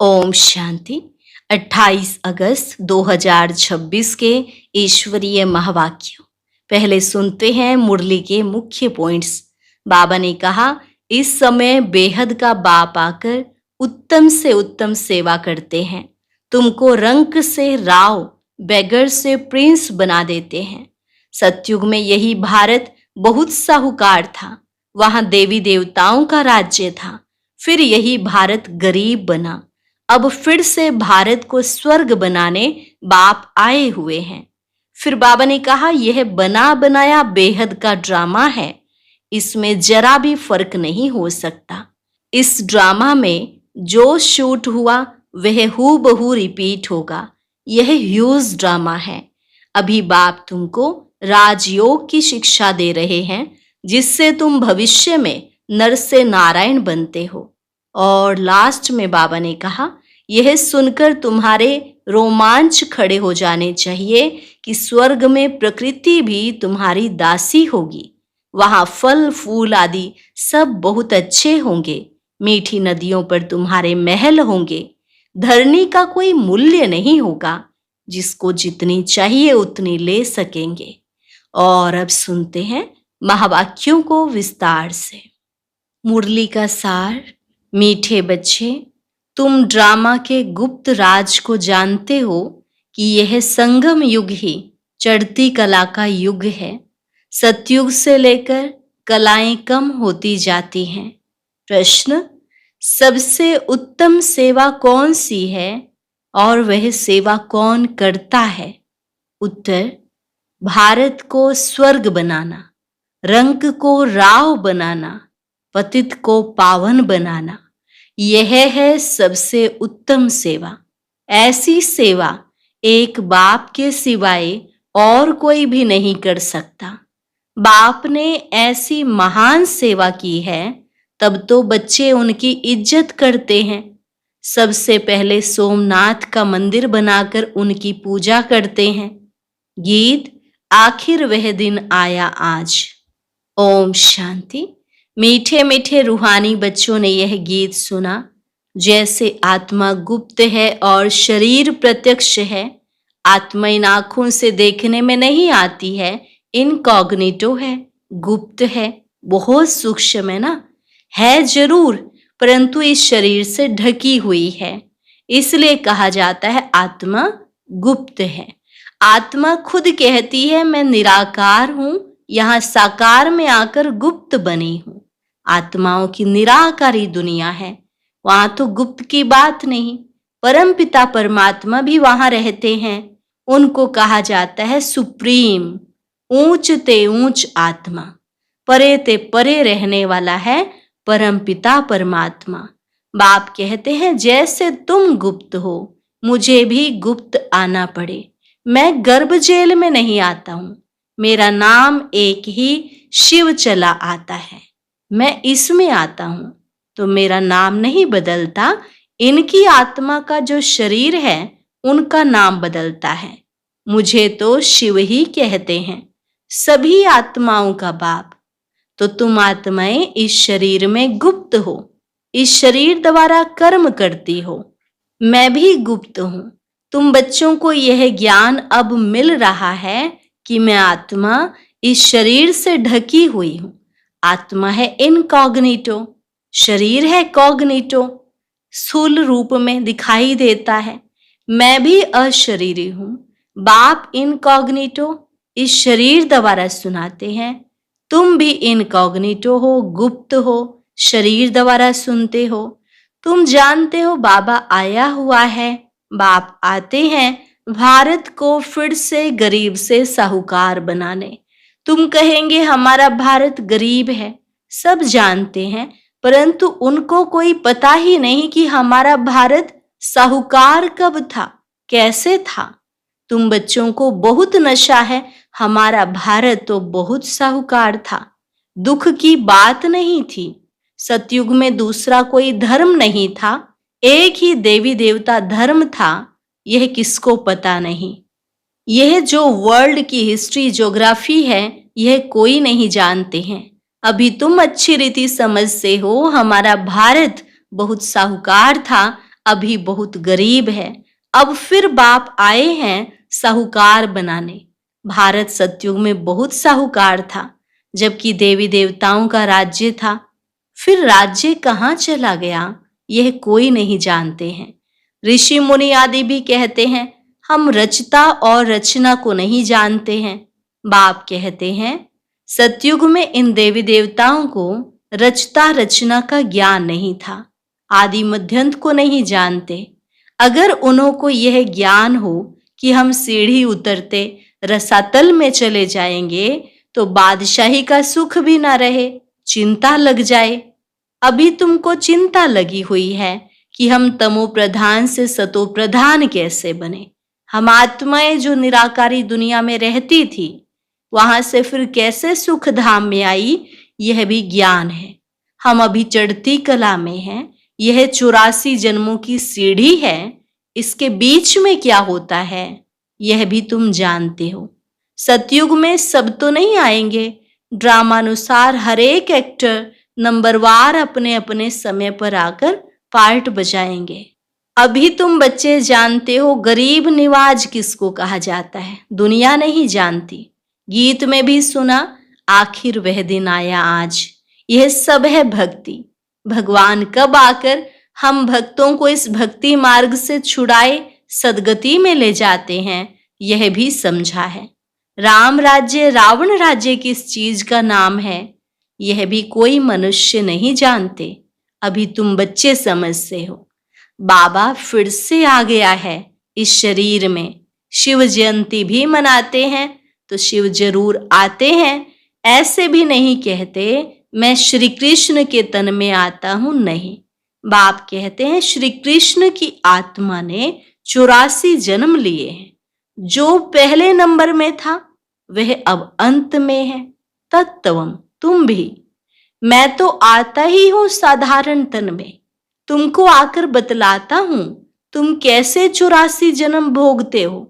ओम शांति। 28 अगस्त 2026 के ईश्वरीय महावाक्य। पहले सुनते हैं मुरली के मुख्य पॉइंट्स। बाबा ने कहा, इस समय बेहद का बाप आकर उत्तम से उत्तम सेवा करते हैं। तुमको रंक से राव, बेगर से प्रिंस बना देते हैं। सतयुग में यही भारत बहुत साहूकार था, वहां देवी देवताओं का राज्य था। फिर यही भारत गरीब बना। अब फिर से भारत को स्वर्ग बनाने बाप आए हुए हैं। फिर बाबा ने कहा, यह बना बनाया बेहद का ड्रामा है, इसमें जरा भी फर्क नहीं हो सकता। इस ड्रामा में जो शूट हुआ वह हूबहू रिपीट होगा। यह ह्यूज ड्रामा है। अभी बाप तुमको राजयोग की शिक्षा दे रहे हैं, जिससे तुम भविष्य में नर से नारायण बनते हो। और लास्ट में बाबा ने कहा, यह सुनकर तुम्हारे रोमांच खड़े हो जाने चाहिए कि स्वर्ग में प्रकृति भी तुम्हारी दासी होगी। वहां फल फूल आदि सब बहुत अच्छे होंगे। मीठी नदियों पर तुम्हारे महल होंगे। धरनी का कोई मूल्य नहीं होगा। जिसको जितनी चाहिए उतनी ले सकेंगे। और अब सुनते हैं महावाक्यों को विस्तार से। मुरली का सार। मीठे बच्चे, तुम ड्रामा के गुप्त राज को जानते हो कि यह संगम युग ही चढ़ती कला का युग है। सतयुग से लेकर कलाएं कम होती जाती हैं। प्रश्न, सबसे उत्तम सेवा कौन सी है और वह सेवा कौन करता है? उत्तर, भारत को स्वर्ग बनाना, रंक को राव बनाना, पतित को पावन बनाना, यह है सबसे उत्तम सेवा। ऐसी सेवा एक बाप के सिवाय और कोई भी नहीं कर सकता। बाप ने ऐसी महान सेवा की है, तब तो बच्चे उनकी इज्जत करते हैं। सबसे पहले सोमनाथ का मंदिर बनाकर उनकी पूजा करते हैं। गीत, आखिर वह दिन आया आज। ओम शांति। मीठे मीठे रूहानी बच्चों ने यह गीत सुना। जैसे आत्मा गुप्त है और शरीर प्रत्यक्ष है। आत्मा इन आंखों से देखने में नहीं आती है, इनकॉग्निटो है, गुप्त है, बहुत सूक्ष्म है ना, है जरूर, परंतु इस शरीर से ढकी हुई है। इसलिए कहा जाता है आत्मा गुप्त है। आत्मा खुद कहती है, मैं निराकार हूं, यहाँ साकार में आकर गुप्त बनी हूं। आत्माओं की निराकारी दुनिया है, वहां तो गुप्त की बात नहीं। परमपिता परमात्मा भी वहां रहते हैं। उनको कहा जाता है सुप्रीम, ऊंच ते ऊंच आत्मा, परे ते परे रहने वाला है परमपिता परमात्मा। बाप कहते हैं, जैसे तुम गुप्त हो, मुझे भी गुप्त आना पड़े। मैं गर्भ जेल में नहीं आता हूं। मेरा नाम एक ही शिव चला आता है। मैं इसमें आता हूं तो मेरा नाम नहीं बदलता। इनकी आत्मा का जो शरीर है उनका नाम बदलता है। मुझे तो शिव ही कहते हैं, सभी आत्माओं का बाप। तो तुम आत्माएं इस शरीर में गुप्त हो, इस शरीर द्वारा कर्म करती हो। मैं भी गुप्त हूं। तुम बच्चों को यह ज्ञान अब मिल रहा है कि मैं आत्मा इस शरीर से ढकी हुई हूं। आत्मा है इनकॉग्निटो, शरीर है कॉग्निटो, स्थूल रूप में दिखाई देता है। मैं भी अशरीरी हूं। बाप इनकॉग्निटो इस शरीर द्वारा सुनाते हैं। तुम भी इनकॉग्निटो हो, गुप्त हो, शरीर द्वारा सुनते हो। तुम जानते हो बाबा आया हुआ है। बाप आते हैं भारत को फिर से गरीब से साहूकार बनाने। तुम कहेंगे हमारा भारत गरीब है, सब जानते हैं, परंतु उनको कोई पता ही नहीं कि हमारा भारत साहूकार कब था, कैसे था। तुम बच्चों को बहुत नशा है, हमारा भारत तो बहुत साहूकार था। दुख की बात नहीं थी। सतयुग में दूसरा कोई धर्म नहीं था, एक ही देवी देवता धर्म था। यह किसको पता नहीं। यह जो वर्ल्ड की हिस्ट्री ज्योग्राफी है, यह कोई नहीं जानते हैं। अभी तुम अच्छी रीति समझते हो, हमारा भारत बहुत साहूकार था, अभी बहुत गरीब है। अब फिर बाप आए हैं साहूकार बनाने। भारत सतयुग में बहुत साहूकार था, जबकि देवी देवताओं का राज्य था। फिर राज्य कहाँ चला गया, यह कोई नहीं जानते हैं। ऋषि मुनि आदि भी कहते हैं हम रचता और रचना को नहीं जानते हैं। बाप कहते हैं सतयुग में इन देवी देवताओं को रचता रचना का ज्ञान नहीं था, आदि मध्यंत को नहीं जानते। अगर उन्हों को यह ज्ञान हो कि हम सीढ़ी उतरते रसातल में चले जाएंगे तो बादशाही का सुख भी ना रहे, चिंता लग जाए। अभी तुमको चिंता लगी हुई है कि हम तमो प्रधान से सतो प्रधान कैसे बने। हम आत्माएं जो निराकारी दुनिया में रहती थी, वहां से फिर कैसे सुख धाम में आई, यह भी ज्ञान है। हम अभी चढ़ती कला में हैं, यह 84 जन्मों की सीढ़ी है। इसके बीच में क्या होता है, यह भी तुम जानते हो। सतयुग में सब तो नहीं आएंगे। ड्रामानुसार हर एक एक्टर नंबरवार अपने अपने समय पर आकर पार्ट बजाएंगे। अभी तुम बच्चे जानते हो गरीब निवाज किसको कहा जाता है, दुनिया नहीं जानती। गीत में भी सुना, आखिर वह दिन आया आज। यह सब है भक्ति। भगवान कब आकर हम भक्तों को इस भक्ति मार्ग से छुड़ाए सदगति में ले जाते हैं, यह भी समझा है। राम राज्य रावण राज्य किस चीज का नाम है, यह भी कोई मनुष्य नहीं जानते। अभी तुम बच्चे समझते हो। बाबा फिर से आ गया है इस शरीर में। शिव जयंती भी मनाते हैं तो शिव जरूर आते हैं, ऐसे भी नहीं कहते मैं श्री कृष्ण के तन में आता हूं, नहीं। बाप कहते हैं श्री कृष्ण की आत्मा ने 84 जन्म लिए हैं। जो पहले नंबर में था वह अब अंत में है। तत्वम तुम भी। मैं तो आता ही हूं साधारण तन में, तुमको आकर बतलाता हूं तुम कैसे 84 जन्म भोगते हो।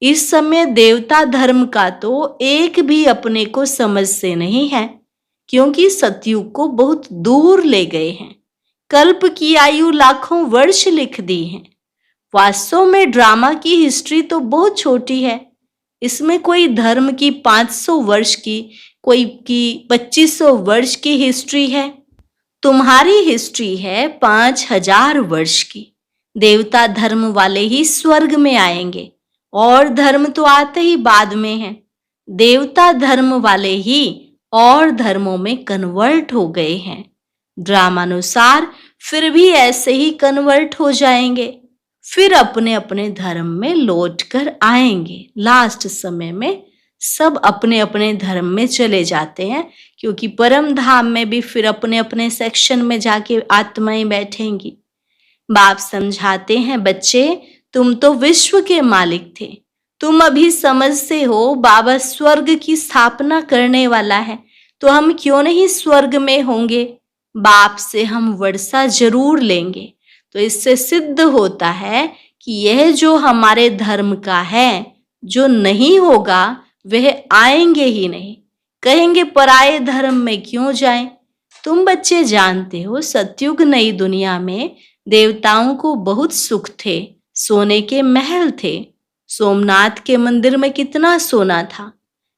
इस समय देवता धर्म का तो एक भी अपने को समझते नहीं है, क्योंकि सतयुग को बहुत दूर ले गए हैं। कल्प की आयु लाखों वर्ष लिख दी है। वास्तव में ड्रामा की हिस्ट्री तो बहुत छोटी है। इसमें कोई धर्म की 500 वर्ष की, कोई की 2500 वर्ष की हिस्ट्री है। तुम्हारी हिस्ट्री है 5000 वर्ष की। देवता धर्म वाले ही स्वर्ग में आएंगे, और धर्म तो आते ही बाद में है। देवता धर्म वाले ही और धर्मों में कन्वर्ट हो गए हैं। ड्रामानुसार फिर भी ऐसे ही कन्वर्ट हो जाएंगे, फिर अपने अपने धर्म में लौट कर आएंगे। लास्ट समय में सब अपने अपने धर्म में चले जाते हैं, क्योंकि परम धाम में भी फिर अपने अपने सेक्शन में जाके आत्माएं बैठेंगी। बाप समझाते हैं बच्चे तुम तो विश्व के मालिक थे, तुम अभी समझते हो बाबा स्वर्ग की स्थापना करने वाला है, तो हम क्यों नहीं स्वर्ग में होंगे। बाप से हम वर्षा जरूर लेंगे। तो इससे सिद्ध होता है कि यह जो हमारे धर्म का है, जो नहीं होगा वह आएंगे ही नहीं। कहेंगे पराये धर्म में क्यों जाएं। तुम बच्चे जानते हो सतयुग नई दुनिया में देवताओं को बहुत सुख थे, सोने के महल थे। सोमनाथ के मंदिर में कितना सोना था,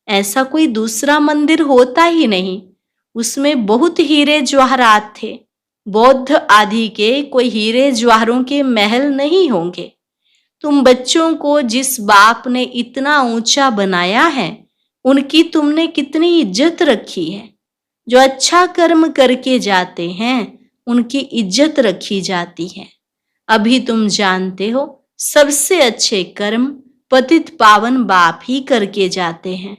ऐसा कोई दूसरा मंदिर होता ही नहीं। उसमें बहुत हीरे जवाहरात थे। बौद्ध आदि के कोई हीरे जवाहरों के महल नहीं होंगे। तुम बच्चों को जिस बाप ने इतना ऊंचा बनाया है, उनकी तुमने कितनी इज्जत रखी है। जो अच्छा कर्म करके जाते हैं उनकी इज्जत रखी जाती है। अभी तुम जानते हो सबसे अच्छे कर्म पतित पावन बाप ही करके जाते हैं।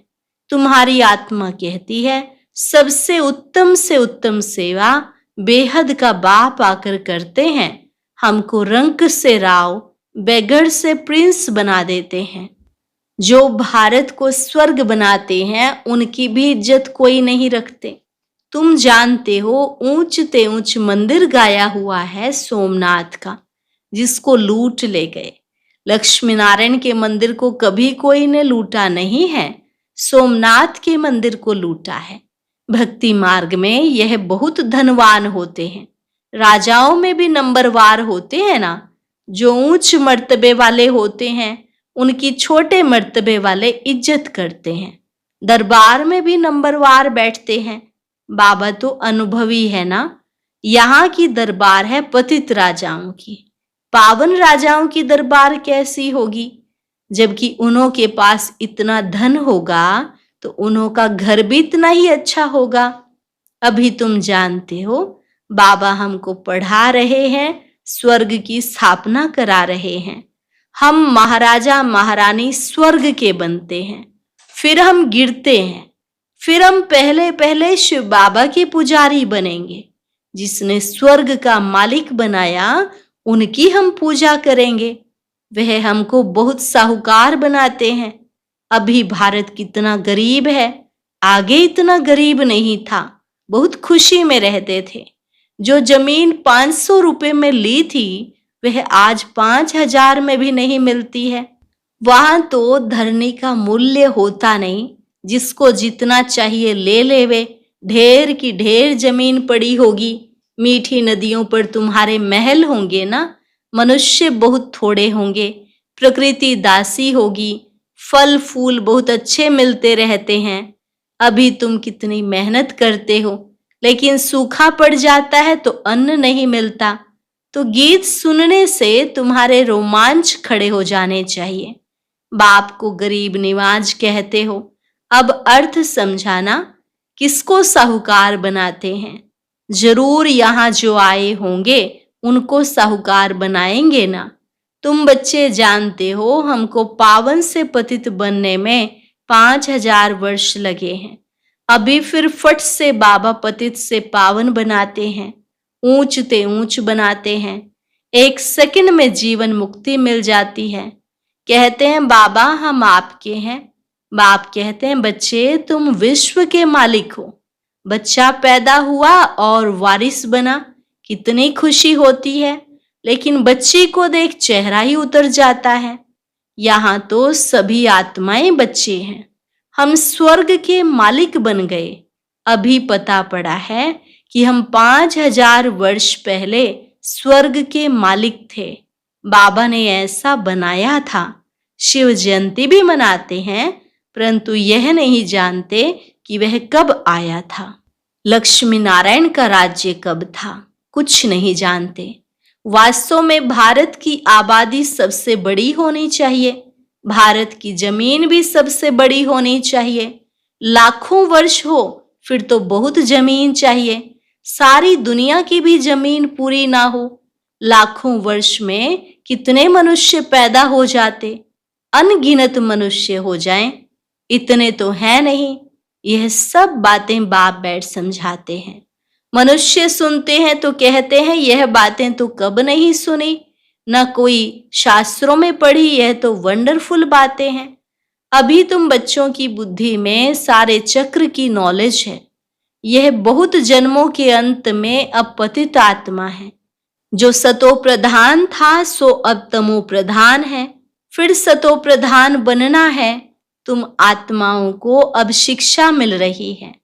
तुम्हारी आत्मा कहती है सबसे उत्तम से उत्तम सेवा बेहद का बाप आकर करते हैं। हमको रंक से राव, बेगड़ से प्रिंस बना देते हैं। जो भारत को स्वर्ग बनाते हैं उनकी भी इज्जत कोई नहीं रखते। तुम जानते हो ऊंच ते ऊंच मंदिर गाया हुआ है सोमनाथ का, जिसको लूट ले गए। लक्ष्मी नारायण के मंदिर को कभी कोई ने लूटा नहीं है, सोमनाथ के मंदिर को लूटा है। भक्ति मार्ग में यह बहुत धनवान होते हैं। राजाओं में भी नंबरवार होते हैं ना। जो ऊंच मर्तबे वाले होते हैं उनकी छोटे मर्तबे वाले इज्जत करते हैं। दरबार में भी नंबरवार बैठते हैं। बाबा तो अनुभवी है ना। यहाँ की दरबार है पतित राजाओं की, पावन राजाओं की दरबार कैसी होगी? जबकि उन्हों के पास इतना धन होगा तो उन्हों का घर भी इतना ही अच्छा होगा। अभी तुम जानते हो बाबा हमको पढ़ा रहे हैं, स्वर्ग की स्थापना करा रहे हैं। हम महाराजा महारानी स्वर्ग के बनते हैं, फिर हम गिरते हैं, फिर हम पहले पहले शिव बाबा के पुजारी बनेंगे। जिसने स्वर्ग का मालिक बनाया उनकी हम पूजा करेंगे। वह हमको बहुत साहूकार बनाते हैं। अभी भारत कितना गरीब है, आगे इतना गरीब नहीं था, बहुत खुशी में रहते थे। जो जमीन 500 रुपए में ली थी वह आज 5000 में भी नहीं मिलती है। वहां तो धरनी का मूल्य होता नहीं, जिसको जितना चाहिए ले लेवे। ढेर की ढेर जमीन पड़ी होगी। मीठी नदियों पर तुम्हारे महल होंगे ना। मनुष्य बहुत थोड़े होंगे। प्रकृति दासी होगी। फल फूल बहुत अच्छे मिलते रहते हैं। अभी तुम कितनी मेहनत करते हो, लेकिन सूखा पड़ जाता है तो अन्न नहीं मिलता। तो गीत सुनने से तुम्हारे रोमांच खड़े हो जाने चाहिए। बाप को गरीब निवाज कहते हो। अब अर्थ समझाना, किसको साहूकार बनाते हैं? जरूर यहाँ जो आए होंगे उनको साहूकार बनाएंगे ना। तुम बच्चे जानते हो हमको पावन से पतित बनने में 5000 वर्ष लगे हैं। अभी फिर फट से बाबा पतित से पावन बनाते हैं, ऊंच ते ऊंच बनाते हैं। 1 सेकंड में जीवन मुक्ति मिल जाती है। कहते हैं बाबा हम आपके हैं। बाप कहते हैं बच्चे तुम विश्व के मालिक हो। बच्चा पैदा हुआ और वारिस बना, कितनी खुशी होती है। लेकिन बच्ची को देख चेहरा ही उतर जाता है। यहाँ तो सभी आत्माएं बच्चे हैं। हम स्वर्ग के मालिक बन गए। अभी पता पड़ा है कि हम 5000 वर्ष पहले स्वर्ग के मालिक थे। बाबा ने ऐसा बनाया था। शिव जयंती भी मनाते हैं, परंतु यह नहीं जानते कि वह कब आया था। लक्ष्मी नारायण का राज्य कब था, कुछ नहीं जानते। वास्तव में भारत की आबादी सबसे बड़ी होनी चाहिए। भारत की जमीन भी सबसे बड़ी होनी चाहिए। लाखों वर्ष हो फिर तो बहुत जमीन चाहिए। सारी दुनिया की भी जमीन पूरी ना हो। लाखों वर्ष में कितने मनुष्य पैदा हो जाते, अनगिनत मनुष्य हो जाएं। इतने तो है नहीं। यह सब बातें बाप बैठ समझाते हैं। मनुष्य सुनते हैं तो कहते हैं यह बातें तो कब नहीं सुनी, न कोई शास्त्रों में पढ़ी, यह तो वंडरफुल बातें हैं। अभी तुम बच्चों की बुद्धि में सारे चक्र की नॉलेज है। यह बहुत जन्मों के अंत में अब पतित आत्मा है। जो सतो प्रधान था सो अब तमो प्रधान है, फिर सतो प्रधान बनना है। तुम आत्माओं को अब शिक्षा मिल रही है।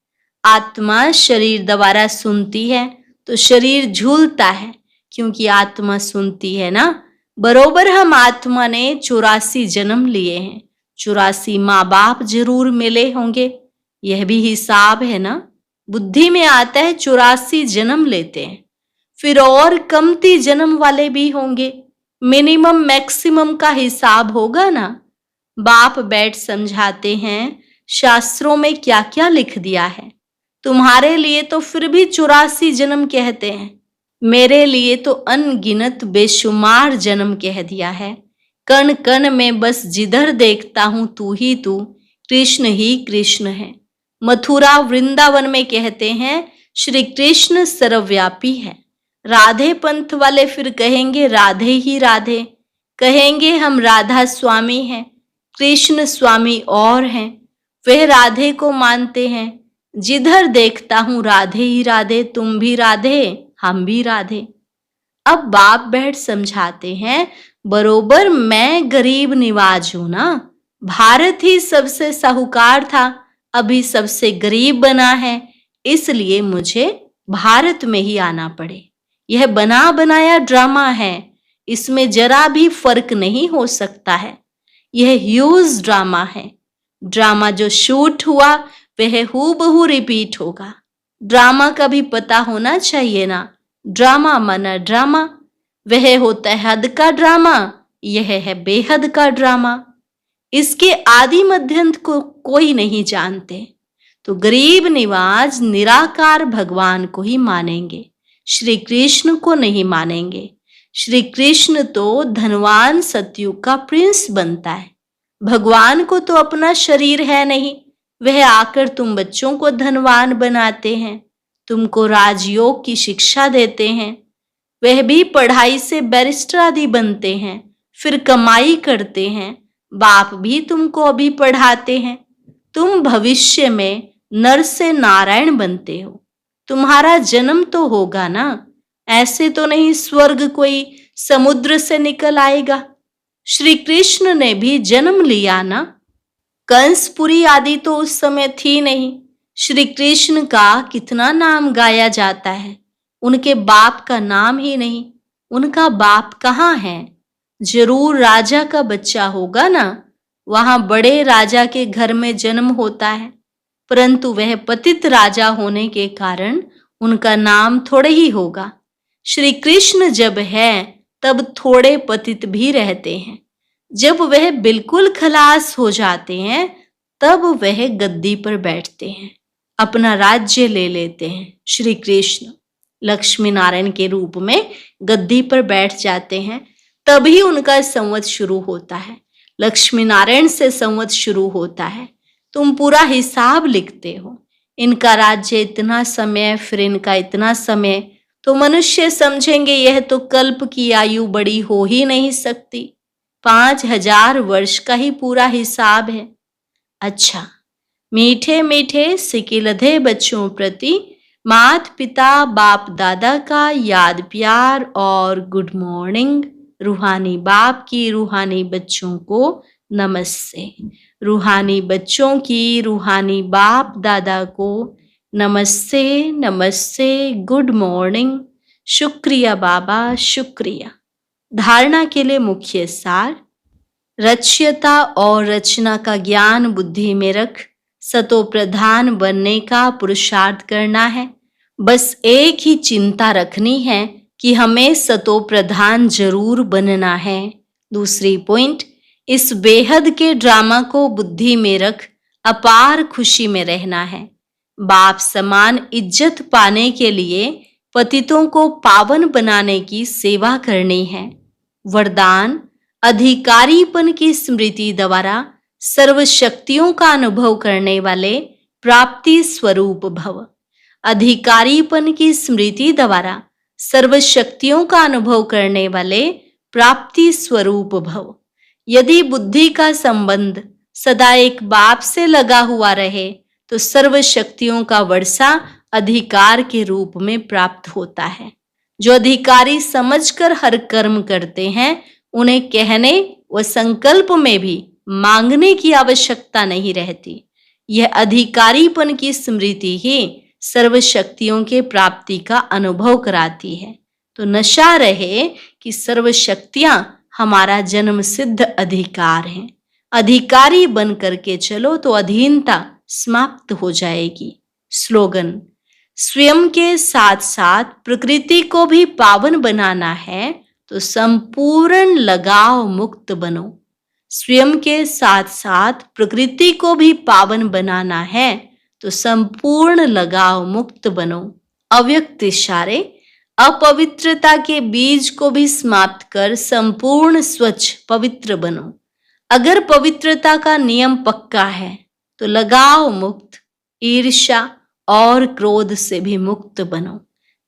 आत्मा शरीर द्वारा सुनती है तो शरीर झूलता है, क्योंकि आत्मा सुनती है ना। बरोबर हम आत्मा ने 84 जन्म लिए हैं। 84 माँ बाप जरूर मिले होंगे। यह भी हिसाब है ना। बुद्धि में आता है 84 जन्म लेते हैं, फिर और कमती जन्म वाले भी होंगे। मिनिमम मैक्सिमम का हिसाब होगा ना। बाप बैठ समझाते हैं शास्त्रों में क्या क्या लिख दिया है। तुम्हारे लिए तो फिर भी 84 जन्म कहते हैं, मेरे लिए तो अनगिनत बेशुमार जन्म कह दिया है। कण कण में बस जिधर देखता हूं तू ही तू, कृष्ण ही कृष्ण है। मथुरा वृंदावन में कहते हैं श्री कृष्ण सर्वव्यापी है। राधे पंथ वाले फिर कहेंगे राधे ही राधे, कहेंगे हम राधा स्वामी हैं, कृष्ण स्वामी और हैं। वह राधे को मानते हैं। जिधर देखता हूं राधे ही राधे, तुम भी राधे हम भी राधे। अब बाप बैठ समझाते हैं बरोबर मैं गरीब निवाज हूं ना। भारत ही सबसे साहूकार था, अभी सबसे गरीब बना है, इसलिए मुझे भारत में ही आना पड़े। यह बना बनाया ड्रामा है, इसमें जरा भी फर्क नहीं हो सकता है। यह ह्यूज ड्रामा है। ड्रामा जो शूट हुआ वह हूबहू रिपीट होगा। ड्रामा का भी पता होना चाहिए ना। ड्रामा माना ड्रामा, वह होता है हद का ड्रामा, यह है बेहद का ड्रामा। इसके आदि मध्यंत को कोई नहीं जानते, तो गरीब निवाज निराकार भगवान को ही मानेंगे, श्री कृष्ण को नहीं मानेंगे। श्री कृष्ण तो धनवान सतयुग का प्रिंस बनता है। भगवान को तो अपना शरीर है नहीं, वह आकर तुम बच्चों को धनवान बनाते हैं, तुमको राजयोग की शिक्षा देते हैं। वह भी पढ़ाई से बैरिस्टर आदि बनते हैं, फिर कमाई करते हैं। बाप भी तुमको अभी पढ़ाते हैं। तुम भविष्य में नर से नारायण बनते हो। तुम्हारा जन्म तो होगा ना, ऐसे तो नहीं स्वर्ग कोई समुद्र से निकल आएगा। श्री कृष्ण ने भी जन्म लिया ना। कंसपुरी आदि तो उस समय थी नहीं। श्री कृष्ण का कितना नाम गाया जाता है, उनके बाप का नाम ही नहीं। उनका बाप कहाँ है? जरूर राजा का बच्चा होगा ना। वहां बड़े राजा के घर में जन्म होता है, परंतु वह पतित राजा होने के कारण उनका नाम थोड़े ही होगा। श्री कृष्ण जब है तब थोड़े पतित भी रहते हैं। जब वह बिल्कुल खलास हो जाते हैं तब वह गद्दी पर बैठते हैं, अपना राज्य ले लेते हैं। श्री कृष्ण लक्ष्मी नारायण के रूप में गद्दी पर बैठ जाते हैं, तभी उनका संवत शुरू होता है। लक्ष्मी नारायण से संवत शुरू होता है। तुम पूरा हिसाब लिखते हो, इनका राज्य इतना समय, फिर इनका इतना समय, तो मनुष्य समझेंगे यह तो कल्प की आयु बड़ी हो ही नहीं सकती। 5000 वर्ष का ही पूरा हिसाब है। अच्छा, मीठे मीठे सिकिलधे बच्चों प्रति माता पिता बाप दादा का याद प्यार और गुड मॉर्निंग। रूहानी बाप की रूहानी बच्चों को नमस्ते। रूहानी बच्चों की रूहानी बाप दादा को नमस्ते नमस्ते, गुड मॉर्निंग। शुक्रिया बाबा, शुक्रिया। धारणा के लिए मुख्य सार: रच्यता और रचना का ज्ञान बुद्धि में रख सतो प्रधान बनने का पुरुषार्थ करना है। बस एक ही चिंता रखनी है कि हमें सतो प्रधान जरूर बनना है। दूसरी पॉइंट, इस बेहद के ड्रामा को बुद्धि में रख अपार खुशी में रहना है। बाप समान इज्जत पाने के लिए पतितों को पावन बनाने की सेवा करनी है। वरदान: अधिकारीपन की स्मृति द्वारा सर्व शक्तियों का अनुभव करने वाले प्राप्ति स्वरूप भव। अधिकारीपन की स्मृति द्वारा सर्व शक्तियों का अनुभव करने वाले प्राप्ति स्वरूप भव। यदि बुद्धि का संबंध सदा एक बाप से लगा हुआ रहे तो सर्व शक्तियों का वर्षा अधिकार के रूप में प्राप्त होता है। जो अधिकारी समझकर हर कर्म करते हैं, उन्हें कहने व संकल्प में भी मांगने की आवश्यकता नहीं रहती। यह अधिकारीपन की स्मृति ही सर्व शक्तियों के प्राप्ति का अनुभव कराती है। तो नशा रहे कि सर्व शक्तियां हमारा जन्म सिद्ध अधिकार हैं। अधिकारी बन करके चलो तो अधीनता समाप्त हो जाएगी। स्लोगन: स्वयं के साथ साथ प्रकृति को भी पावन बनाना है तो संपूर्ण लगाव मुक्त बनो। स्वयं के साथ साथ प्रकृति को भी पावन बनाना है तो संपूर्ण लगाव मुक्त बनो। अव्यक्त इशारे: अपवित्रता के बीज को भी समाप्त कर संपूर्ण स्वच्छ पवित्र बनो। अगर पवित्रता का नियम पक्का है तो लगाव मुक्त, ईर्ष्या और क्रोध से भी मुक्त बनो।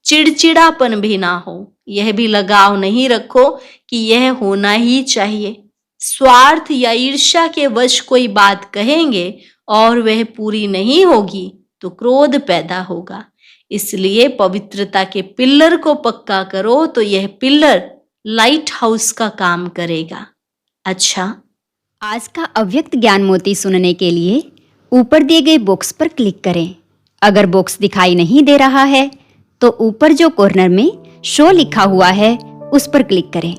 चिड़चिड़ापन भी ना हो, यह भी लगाव नहीं रखो कि यह होना ही चाहिए। स्वार्थ या ईर्ष्या के वश कोई बात कहेंगे और वह पूरी नहीं होगी तो क्रोध पैदा होगा। इसलिए पवित्रता के पिल्लर को पक्का करो तो यह पिल्लर लाइट हाउस का काम करेगा। अच्छा, आज का अव्यक्त ज्ञान मोती सुनने के लिए ऊपर दिए गए बॉक्स पर क्लिक करें। अगर बॉक्स दिखाई नहीं दे रहा है तो ऊपर जो कॉर्नर में शो लिखा हुआ है उस पर क्लिक करें।